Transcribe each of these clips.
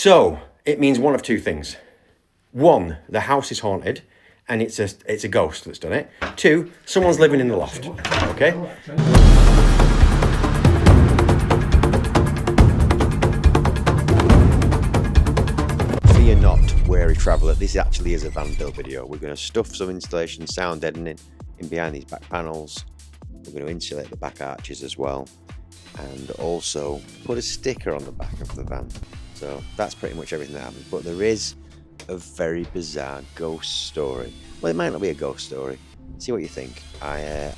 So it means one of two things. One, the house is haunted and it's a ghost that's done it. Two, someone's living in the loft, okay? Fear not, wary traveller, this actually is a van build video. We're going to stuff some installation sound deadening in behind these back panels. We're going to insulate the back arches as well, and also put a sticker on the back of the van. So that's pretty much everything that happens, but there is a very bizarre ghost story. Well, it might not be a ghost story. See what you think. I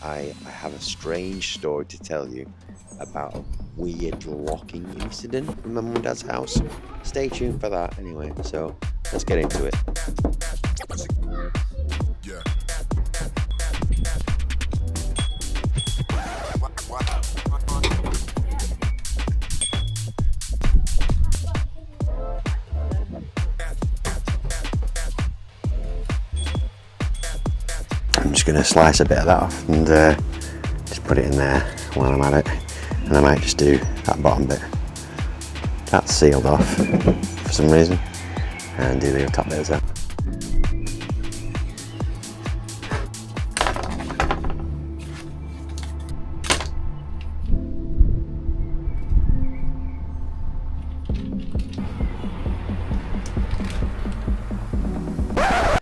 have a strange story to tell you about a weird locking incident in my mum and dad's house. Stay tuned for that anyway. So let's get into it. I'm just going to slice a bit of that off and just put it in there while I'm at it, and I might just do that bottom bit. That's sealed off for some reason, and do the top bit as well.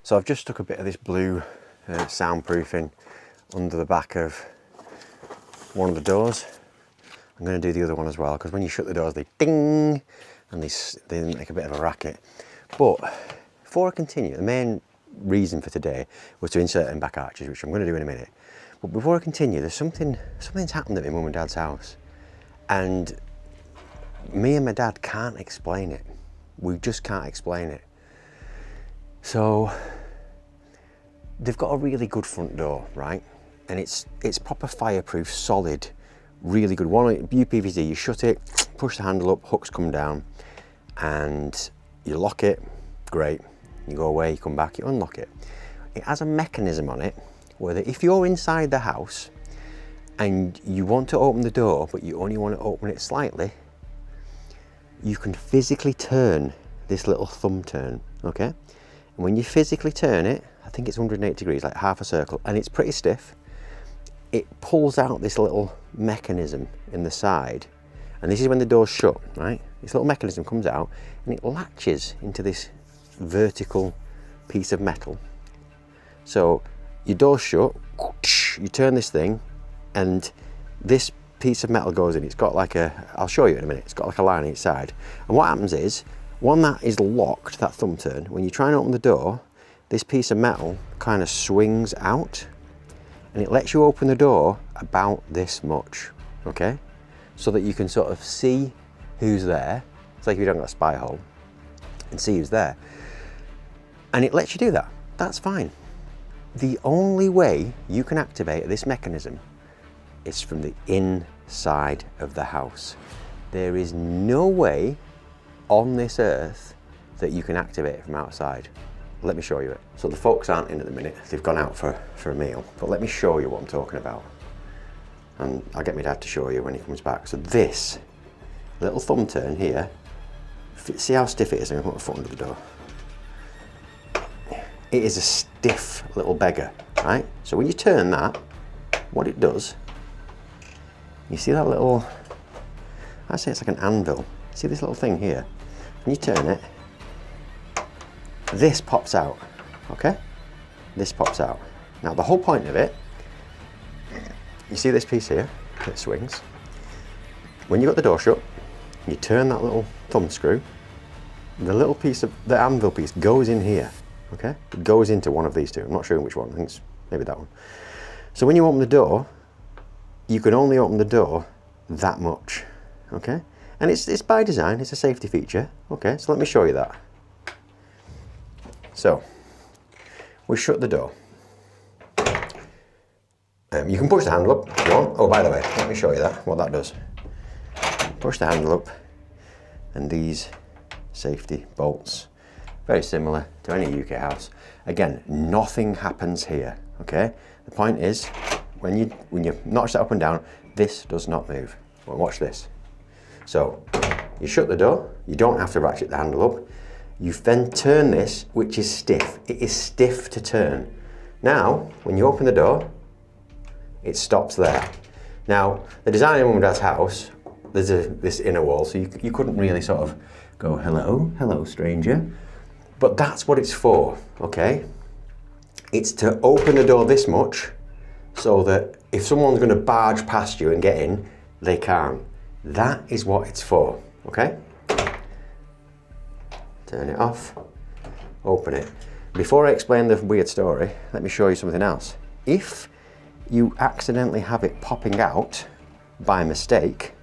So I've just stuck a bit of this blue soundproofing under the back of one of the doors. I'm going to do the other one as well, because when you shut the doors they ding and they make a bit of a racket. But before I continue, the main reason for today was to insert in back arches, which I'm going to do in a minute. But before I continue, something's happened at my mum and dad's house, and me and my dad can't explain it. We just can't explain it. So they've got a really good front door, right? And it's proper fireproof, solid, really good. One UPVC, you shut it, push the handle up, hooks come down, and you lock it, great. You go away, you come back, you unlock it. It has a mechanism on it where if you're inside the house and you want to open the door, but you only want to open it slightly, you can physically turn this little thumb turn, okay? And when you physically turn it, I think it's 180 degrees, like half a circle, and it's pretty stiff. It pulls out this little mechanism in the side, and this is when the door's shut, right? This little mechanism comes out and it latches into this vertical piece of metal. So your door's shut, you turn this thing, and this piece of metal goes in. It's got like I'll show you in a minute, it's got like a line on each side. And what happens is, when that is locked, that thumb turn, when you try and open the door, this piece of metal kind of swings out and it lets you open the door about this much, okay? So that you can sort of see who's there. It's like if you don't got a spy hole, and see who's there. And it lets you do that. That's fine. The only way you can activate this mechanism is from the inside of the house. There is no way on this earth that you can activate it from outside. Let me show you it. So the folks aren't in at the minute, they've gone out for a meal, but let me show you what I'm talking about. And I'll get my dad to show you when he comes back. So this little thumb turn here, see how stiff it is? I'm gonna put my foot under the door. It is a stiff little beggar, right? So when you turn that, what it does, you see that little, I say it's like an anvil. See this little thing here? When you turn it, this pops out, okay? This pops out. Now the whole point of it, you see this piece here that swings. When you've got the door shut, you turn that little thumb screw, the little piece of, the anvil piece goes in here, okay? It goes into one of these two. I'm not sure which one, I think it's maybe that one. So when you open the door, you can only open the door that much, okay? And it's by design, it's a safety feature. Okay, so let me show you that. So, we shut the door. You can push the handle up if you want. Oh, by the way, let me show you that, what that does. Push the handle up, and these safety bolts, very similar to any UK house. Again, nothing happens here, okay? The point is, when you notch that up and down, this does not move. Well, watch this. So, you shut the door, you don't have to ratchet the handle up. You then turn this, which is stiff. It is stiff to turn. Now, when you open the door, it stops there. Now, the design of Mum and Dad's house, there's this inner wall, so you couldn't really sort of go, hello stranger. But that's what it's for, okay? It's to open the door this much so that if someone's going to barge past you and get in, they can't. That is what it's for, okay? Turn it off, open it. Before I explain the weird story, let me show you something else. If you accidentally have it popping out by mistake,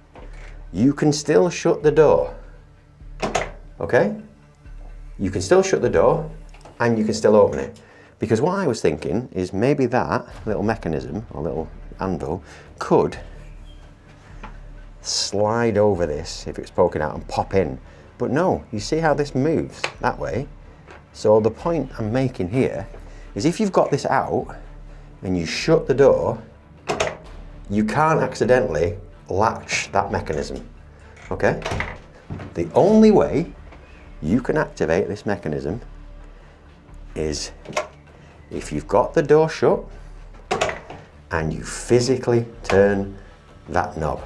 you can still shut the door, okay? You can still shut the door and you can still open it. Because what I was thinking is maybe that little mechanism or little anvil could slide over this if it's poking out and pop in. But no, you see how this moves that way? So the point I'm making here is if you've got this out and you shut the door, you can't accidentally latch that mechanism, okay? The only way you can activate this mechanism is if you've got the door shut and you physically turn that knob,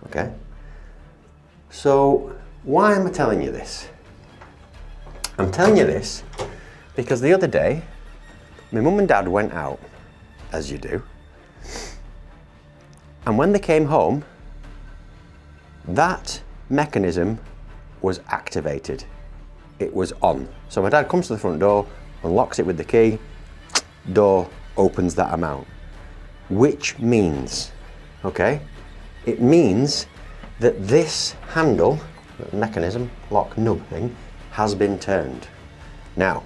okay? So why am I telling you this? I'm telling you this because the other day, my mum and dad went out, as you do, and when they came home, that mechanism was activated. It was on. So my dad comes to the front door, unlocks it with the key, door opens that amount. Which means, okay, it means that this handle, the mechanism, lock nub thing, has been turned. Now,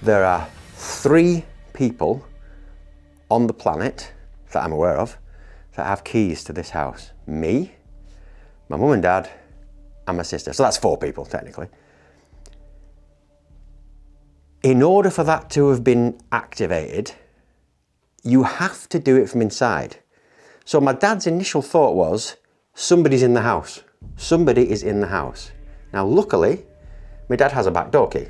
there are 3 people on the planet that I'm aware of that have keys to this house. Me, my mum and dad, and my sister. So that's 4 people, technically. In order for that to have been activated, you have to do it from inside. So my dad's initial thought was, somebody's in the house. Somebody is in the house. Now, luckily, my dad has a back door key.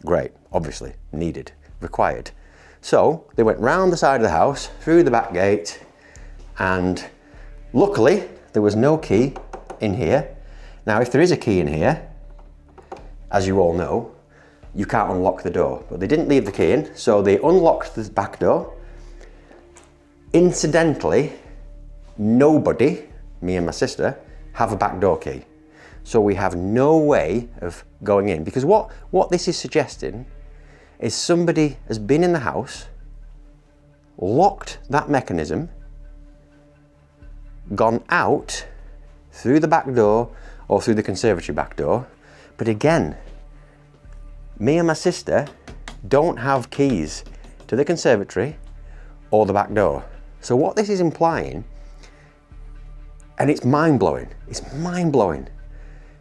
Great, obviously, needed, required. So they went round the side of the house, through the back gate, and luckily, there was no key in here. Now, if there is a key in here, as you all know, you can't unlock the door. But they didn't leave the key in, so they unlocked the back door. Incidentally, nobody, me and my sister, have a back door key. So we have no way of going in. Because what this is suggesting is somebody has been in the house, locked that mechanism, gone out through the back door or through the conservatory back door. But again, me and my sister don't have keys to the conservatory or the back door. So what this is implying, and it's mind-blowing,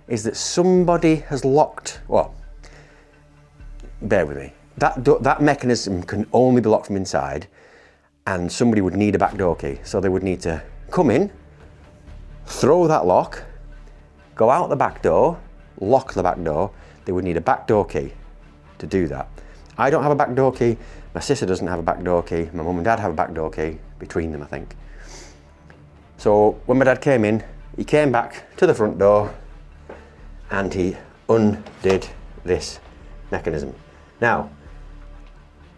is that somebody has locked, well, bear with me, that mechanism can only be locked from inside, and somebody would need a back door key. So they would need to come in, throw that lock, go out the back door, lock the back door. They would need a back door key to do that. I don't have a back door key, my sister doesn't have a back door key, my mum and dad have a back door key, between them I think. So when my dad came in, he came back to the front door and he undid this mechanism. Now,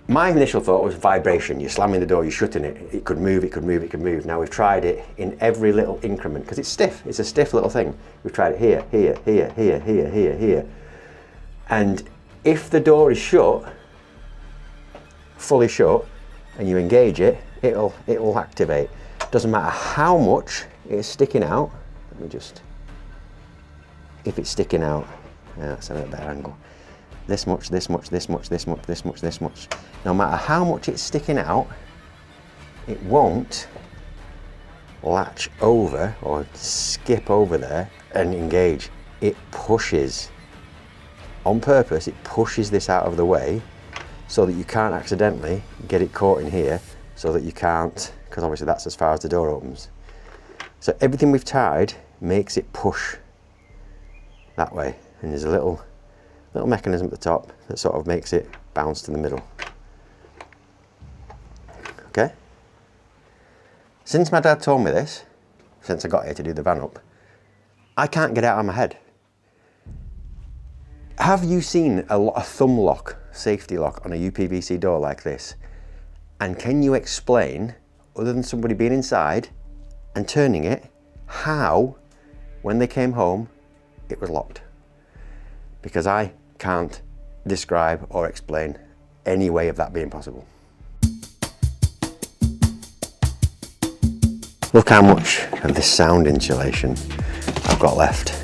my initial thought was vibration. You're slamming the door, you're shutting it. It could move, it could move, it could move. Now we've tried it in every little increment because it's stiff. It's a stiff little thing. We've tried it here, here, here, here, here, here, here. And if the door is shut, fully shut, and you engage it, it'll activate. Doesn't matter how much it is sticking out. Let me just, if it's sticking out, yeah, that's a better angle. This much, this much, this much, this much, this much, this much. No matter how much it's sticking out, it won't latch over or skip over there and engage. It pushes, on purpose, it pushes this out of the way so that you can't accidentally get it caught in here, so that you can't, because obviously that's as far as the door opens. So everything we've tried makes it push that way, and there's a little mechanism at the top that sort of makes it bounce to the middle. Okay? Since my dad told me this, since I got here to do the van up, I can't get it out of my head. Have you seen a thumb lock, safety lock on a UPVC door like this? And can you explain, other than somebody being inside and turning it, how, when they came home, it was locked? Because I can't describe or explain any way of that being possible. Look how much of this sound insulation I've got left.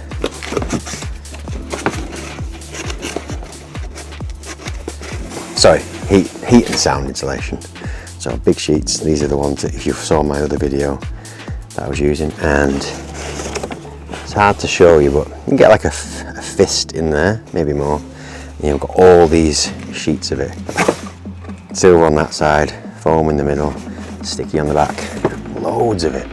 Sorry, heat and sound insulation. So big sheets, these are the ones that if you saw my other video that I was using, and it's hard to show you, but you can get like a fist in there, maybe more. And you've got all these sheets of it. Silver on that side, foam in the middle, sticky on the back, loads of it.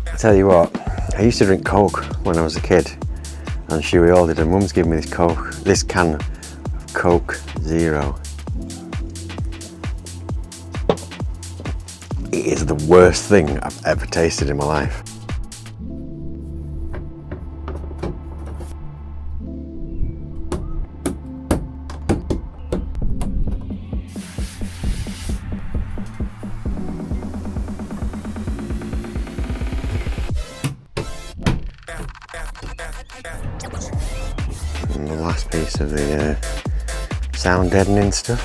I tell you what, I used to drink Coke when I was a kid, and sure we all did, and Mum's given me this can of Coke Zero. It is the worst thing I've ever tasted in my life. And the last piece of the sound deadening stuff.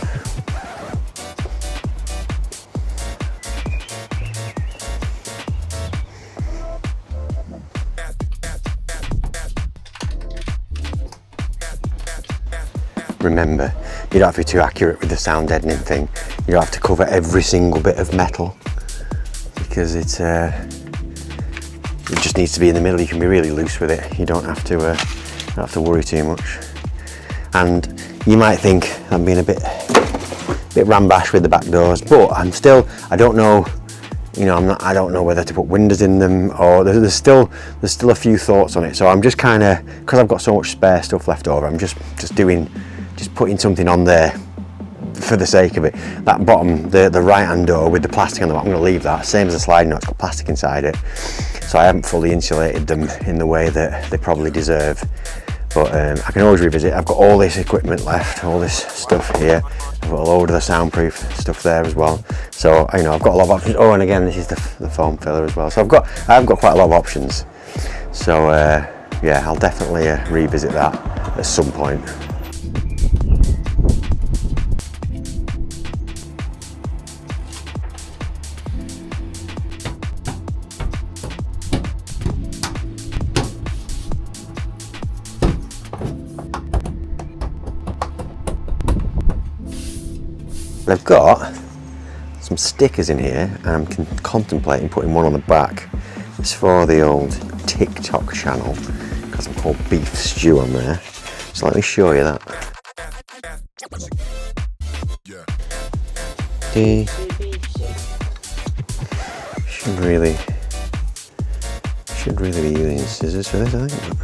Remember, you don't have to be too accurate with the sound deadening thing. You don't have to cover every single bit of metal, because it just needs to be in the middle. You can be really loose with it. You don't have to worry too much. And you might think I'm being a bit rambash with the back doors, but I don't know. You know, I don't know whether to put windows in them, or there's still a few thoughts on it. So I'm just kind of, because I've got so much spare stuff left over, I'm just putting something on there for the sake of it. That bottom, the right hand door with the plastic on the bottom, I'm going to leave that same as the sliding door. It's got plastic inside it, so I haven't fully insulated them in the way that they probably deserve. But I can always revisit. I've got all this equipment left, all this stuff here. I've got a load of the soundproof stuff there as well. So you know, I've got a lot of options. Oh, and again, this is the foam filler as well. So I've got quite a lot of options. So yeah, I'll definitely revisit that at some point. I've got some stickers in here, and I'm contemplating putting one on the back. It's for the old TikTok channel, because I'm called Beef Stew on there. So let me show you that. Should really be using scissors for this, I think.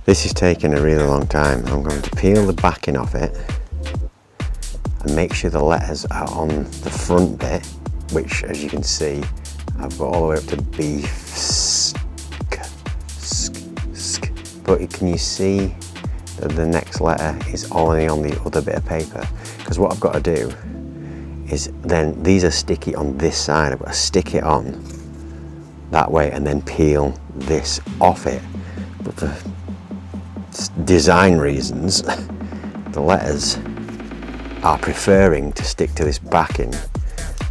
This is taking a really long time. I'm going to peel the backing off it and make sure the letters are on the front bit, which, as you can see, I've got all the way up to beef, but can you see that the next letter is only on the other bit of paper? Because what I've got to do is then, these are sticky on this side, I've got to stick it on that way and then peel this off it. But for design reasons, the letters are preferring to stick to this backing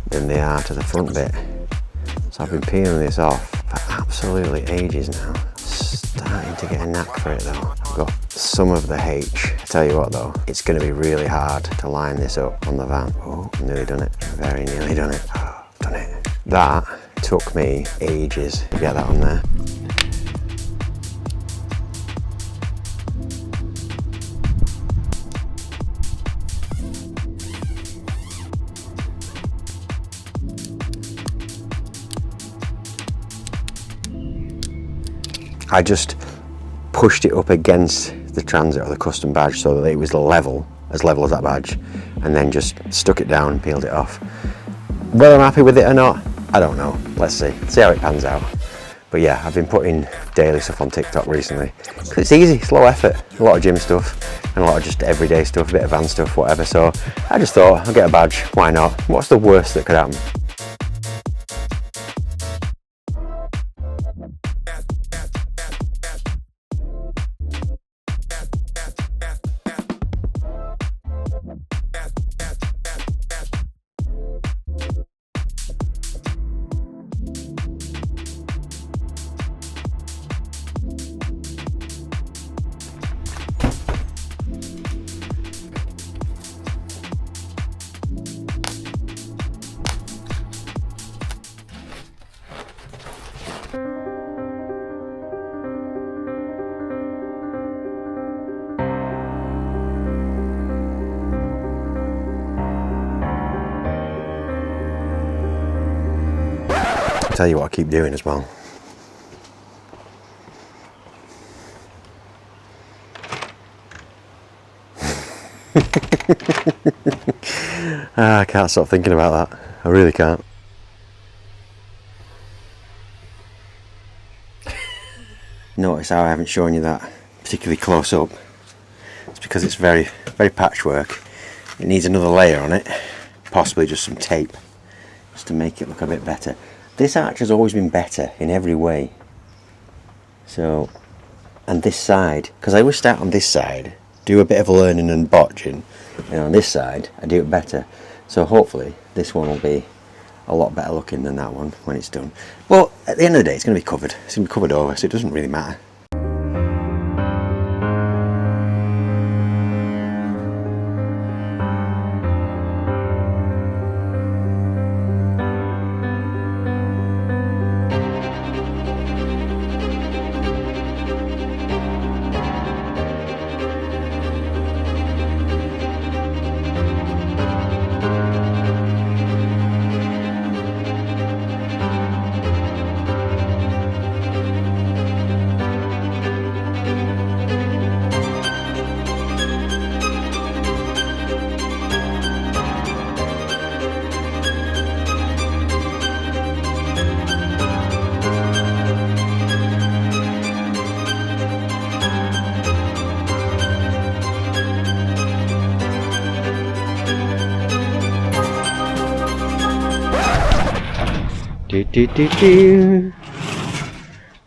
than they are to the front bit. So I've been peeling this off for absolutely ages now. Starting to get a knack for it though. I've got some of the H Tell you what though, it's going to be really hard to line this up on the van. Oh, I've nearly done it. Very nearly done it. Oh, I've done it. That took me ages to get that on there. I just pushed it up against the transit or the custom badge so that it was level as that badge, and then just stuck it down and peeled it off. Whether I'm happy with it or not, I don't know. Let's see how it pans out. But yeah, I've been putting daily stuff on TikTok recently because it's easy, it's low effort, a lot of gym stuff and a lot of just everyday stuff, a bit of van stuff, whatever. So I just thought I'll get a badge, why not? What's the worst that could happen? Tell you what I keep doing as well. I can't stop thinking about that. I really can't. Notice how I haven't shown you that particularly close up. It's because it's very, very patchwork. It needs another layer on it, possibly just some tape, just to make it look a bit better. This arch has always been better in every way. So, and this side, because I always start on this side, do a bit of learning and botching, and on this side I do it better. So hopefully this one will be a lot better looking than that one when it's done. But at the end of the day, it's going to be covered. It's going to be covered over, so it doesn't really matter.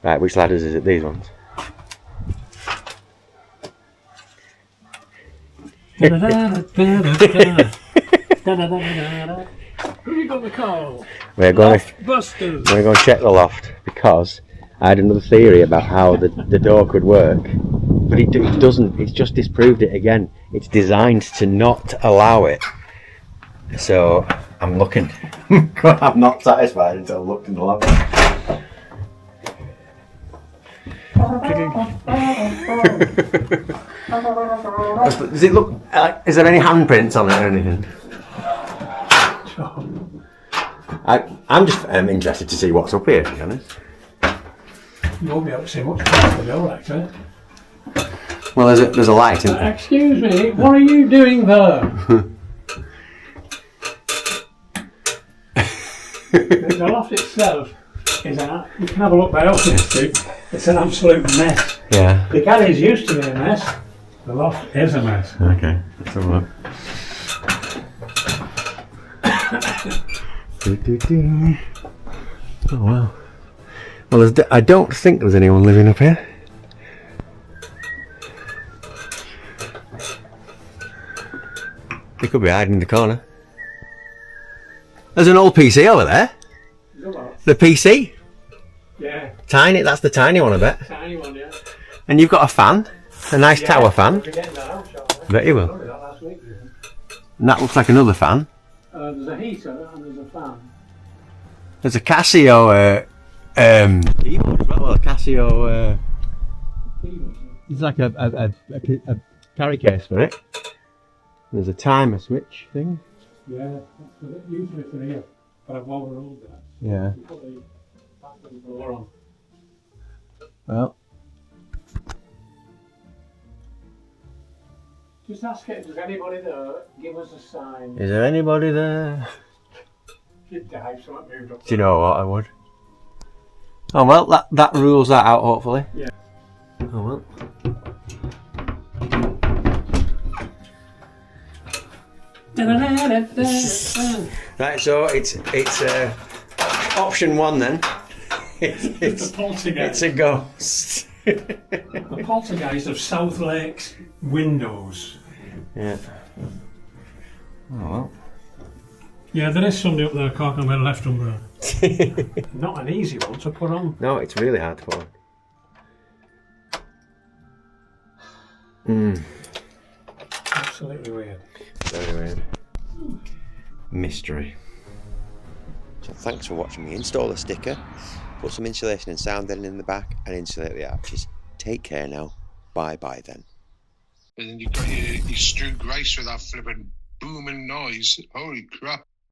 Right, which ladders is it? These ones? Who you got the car? We're going to check the loft because I had another theory about how the door could work, but it doesn't. It's just disproved it again. It's designed to not allow it. So I'm looking. I'm not satisfied until I've looked in the loft. Does it look? Is there any handprints on it or anything? I'm just interested to see what's up here, to be honest. You won't be able to see much past the door, actually. Well, there's a light, isn't there? Excuse me, what are you doing there? The loft itself is you can have a look by obviously. It's an absolute mess. Yeah. The garage used to be a mess. The loft is a mess. Okay, let's have a look. Oh wow. Well, I don't think there's anyone living up here. They could be hiding in the corner. There's an old PC over there. The PC? Yeah. Tiny, that's the tiny one, I bet. Tiny one, yeah. And you've got a fan, a nice tower fan. We're getting that out, shall we? Bet you will. Probably that last week, you know. And that looks like another fan. There's a heater and there's a fan. There's a Casio keyboard as well. Well, a Casio. It's like a carry case for it. There's a timer switch thing. Yeah, that's usually for here, but I've overruled that. Yeah. You put the battery blower on. Well. Just ask it, does anybody there? Give us a sign. Is there anybody there? You'd die if someone moved up. Do you know what? I would. Oh well, that rules that out hopefully. Yeah. Oh well. Right, so it's option one then. It's a poltergeist. It's a ghost. The poltergeist of South Lakes windows. Yeah. Oh well. Yeah, there is somebody up there caulking with a left umbrella. Not an easy one to put on. No, it's really hard to put on. Absolutely weird. Very weird. Mystery. So thanks for watching me install a sticker, put some insulation and sounding in the back and insulate the arches. Take care now. Bye bye then. And then you've got your Stu Grace with that flipping booming noise. Holy crap.